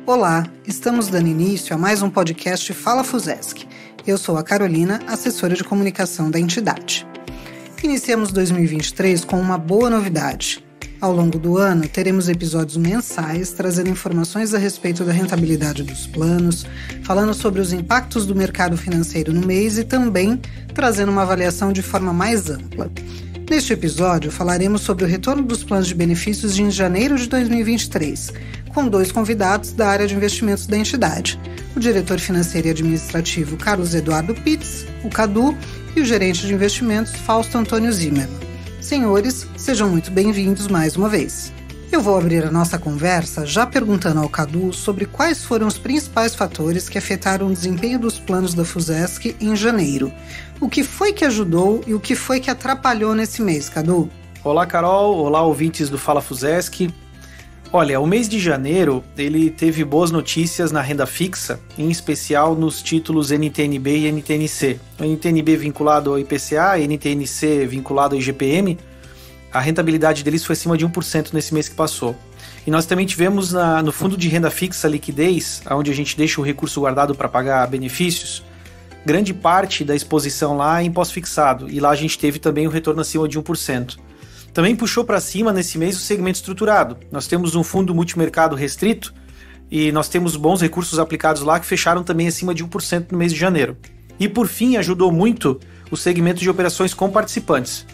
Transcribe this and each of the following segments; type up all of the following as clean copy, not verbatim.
Olá, estamos dando início a mais um podcast Fala Fusesc. Eu sou a Carolina, assessora de comunicação da entidade. Iniciamos 2023 com uma boa novidade. Ao longo do ano, teremos episódios mensais trazendo informações a respeito da rentabilidade dos planos, falando sobre os impactos do mercado financeiro no mês e também trazendo uma avaliação de forma mais ampla. Neste episódio, falaremos sobre o retorno dos planos de benefícios em janeiro de 2023, com dois convidados da área de investimentos da entidade, o diretor financeiro e administrativo Carlos Eduardo Pitts, o Cadu, e o gerente de investimentos Fausto Antônio Zimmermann. Senhores, sejam muito bem-vindos mais uma vez. Eu vou abrir a nossa conversa já perguntando ao Cadu sobre quais foram os principais fatores que afetaram o desempenho dos planos da Fusesc em janeiro. O que foi que ajudou e o que foi que atrapalhou nesse mês, Cadu? Olá, Carol. Olá, ouvintes do Fala Fusesc. Olha, o mês de janeiro, ele teve boas notícias na renda fixa, em especial nos títulos NTNB e NTNC. O NTNB vinculado ao IPCA, NTNC vinculado ao IGPM, a rentabilidade deles foi acima de 1% nesse mês que passou. E nós também tivemos no fundo de renda fixa liquidez, onde a gente deixa o recurso guardado para pagar benefícios, grande parte da exposição lá é em pós-fixado, e lá a gente teve também o retorno acima de 1%. Também puxou para cima nesse mês o segmento estruturado. Nós temos um fundo multimercado restrito e nós temos bons recursos aplicados lá que fecharam também acima de 1% no mês de janeiro. E por fim, ajudou muito o segmento de operações com participantes,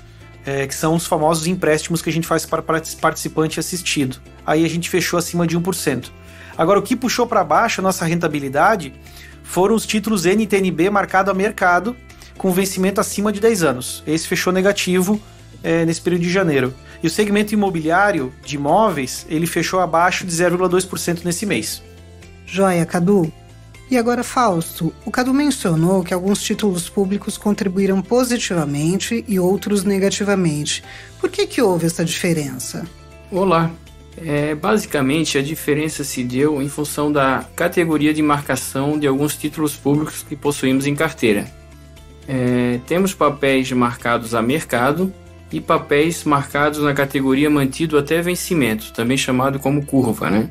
que são os famosos empréstimos que a gente faz para participante assistido. Aí a gente fechou acima de 1%. Agora, o que puxou para baixo a nossa rentabilidade foram os títulos NTNB marcado a mercado com vencimento acima de 10 anos. Esse fechou negativo nesse período de janeiro. E o segmento imobiliário de imóveis, ele fechou abaixo de 0,2% nesse mês. Joia, Cadu. E agora, Fausto, o Cadu mencionou que alguns títulos públicos contribuíram positivamente e outros negativamente. Por que houve essa diferença? Olá. Basicamente, a diferença se deu em função da categoria de marcação de alguns títulos públicos que possuímos em carteira. Temos papéis marcados a mercado e papéis marcados na categoria mantido até vencimento, também chamado como curva, né?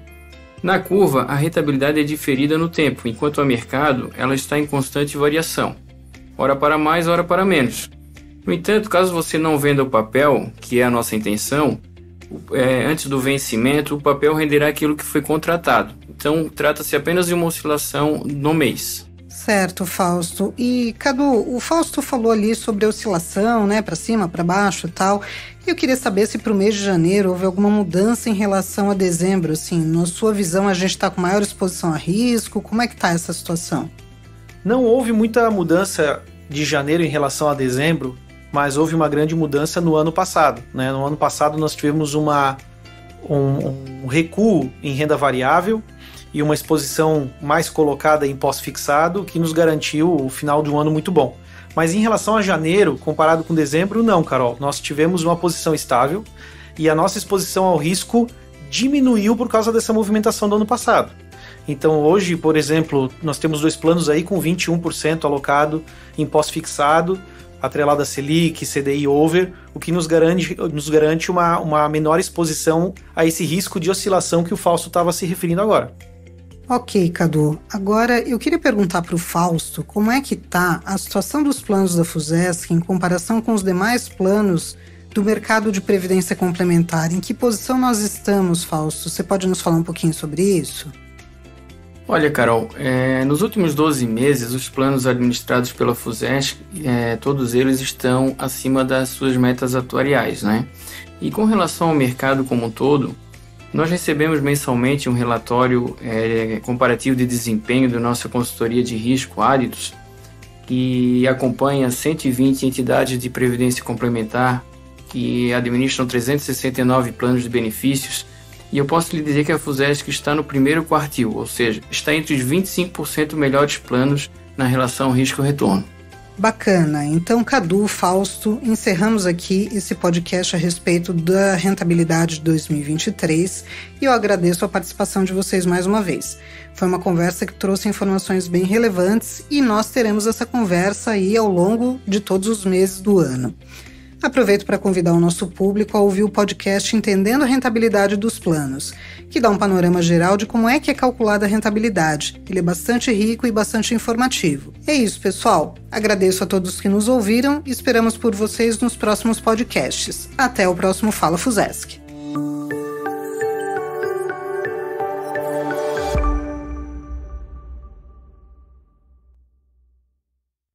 Na curva, a rentabilidade é diferida no tempo, enquanto a mercado ela está em constante variação, ora para mais, ora para menos. No entanto, caso você não venda o papel, que é a nossa intenção, antes do vencimento, o papel renderá aquilo que foi contratado. Então, trata-se apenas de uma oscilação no mês. Certo, Fausto. E, Cadu, o Fausto falou ali sobre a oscilação, né, para cima, para baixo e tal. E eu queria saber se para o mês de janeiro houve alguma mudança em relação a dezembro, assim. Na sua visão, a gente está com maior exposição a risco? Como é que está essa situação? Não houve muita mudança de janeiro em relação a dezembro, mas houve uma grande mudança no ano passado, né? No ano passado nós tivemos um recuo em renda variável e uma exposição mais colocada em pós-fixado, que nos garantiu o final de um ano muito bom. Mas em relação a janeiro, comparado com dezembro, não, Carol. Nós tivemos uma posição estável e a nossa exposição ao risco diminuiu por causa dessa movimentação do ano passado. Então hoje, por exemplo, nós temos dois planos aí com 21% alocado em pós-fixado, atrelado a Selic, CDI over, o que nos garante uma menor exposição a esse risco de oscilação que o Fausto estava se referindo agora. Ok, Cadu. Agora eu queria perguntar para o Fausto como é que está a situação dos planos da Fusesc em comparação com os demais planos do mercado de previdência complementar. Em que posição nós estamos, Fausto? Você pode nos falar um pouquinho sobre isso? Olha, Carol, nos últimos 12 meses, os planos administrados pela Fusesc, todos eles estão acima das suas metas atuariais, né? E com relação ao mercado como um todo, nós recebemos mensalmente um relatório comparativo de desempenho da nossa consultoria de risco Aditus, que acompanha 120 entidades de previdência complementar que administram 369 planos de benefícios. E eu posso lhe dizer que a Fusesc está no primeiro quartil, ou seja, está entre os 25% melhores planos na relação risco-retorno. Bacana. Então, Cadu, Fausto, encerramos aqui esse podcast a respeito da rentabilidade de 2023 e eu agradeço a participação de vocês mais uma vez. Foi uma conversa que trouxe informações bem relevantes e nós teremos essa conversa aí ao longo de todos os meses do ano. Aproveito para convidar o nosso público a ouvir o podcast Entendendo a Rentabilidade dos Planos, que dá um panorama geral de como é que é calculada a rentabilidade. Ele é bastante rico e bastante informativo. É isso, pessoal. Agradeço a todos que nos ouviram e esperamos por vocês nos próximos podcasts. Até o próximo Fala FUSESC.